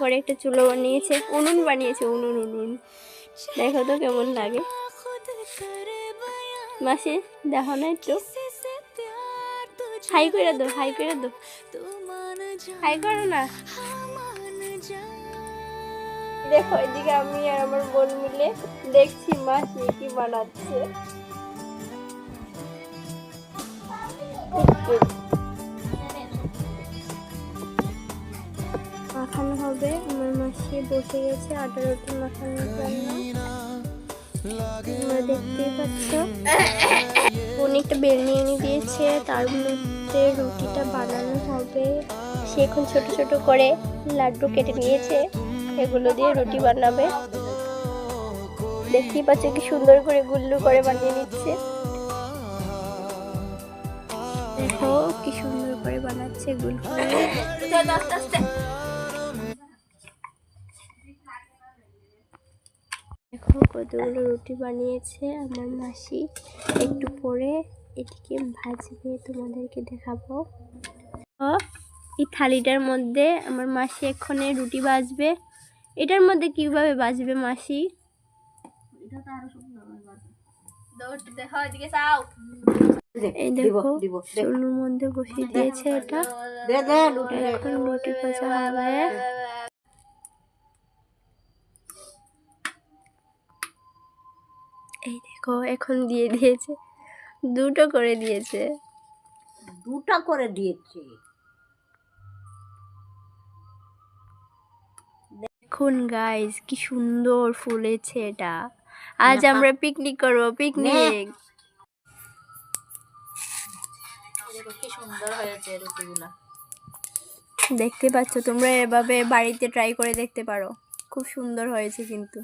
ঘরে একটা চুলো বানিয়েছে, উনুন বানিয়েছে, উনুন উনুন। দেখো তো কেমন লাগে। মাসি দেখো না একটু, হাই করে দো, হাই করে দো, হাই করো না। দেখো এদিকে আমি আর আমার বোন মিলে দেখছি মাসি কি বানাচ্ছে। মাখানো হবে, আমার মাসি বসে গেছে আটা রুটি মাখানোর জন্য। তোমরা দেখতেই পাচ্ছ উনি একটা বেলনি এনে দিয়েছে, তার মধ্যে রুটিটা বানানো হবে। সে এখন ছোট ছোট করে লাড্ডু কেটে নিয়েছে, এগুলো দিয়ে রুটি বানাবে। দেখতেই পাচ্ছ কি সুন্দর করে গুল্লু করে বানিয়ে নিচ্ছে। দেখো কি সুন্দর করে বানাচ্ছে গুল করে। দেখো কতগুলো রুটি বানিয়েছে আমার মাসি, একটু পরে এটিকে ভাজবে, তোমাদেরকে দেখাবো। এই থালিটার মধ্যে আমার মাসি এক্ষণে রুটি ভাজবে। এটার মধ্যে কিভাবে ভাজবে মাসি? এই দেখো চুলোর মধ্যে বসিয়ে দিয়েছে এটা, এখন রুটি ভাজা হবে। এই দেখো এখন দিয়ে দিয়েছে, দুটো করে দিয়েছে, দুটা করে দিয়েছে। দেখুন গাইস কি সুন্দর ফুলেছে এটা। আজ আমরা পিকনিক করবো, পিকনিক। কি সুন্দর হয়েছে রুটিগুলা। দেখতে পাচ্ছ তোমরা, এভাবে বাড়িতে ট্রাই করে দেখতে পারো, খুব সুন্দর হয়েছে কিন্তু।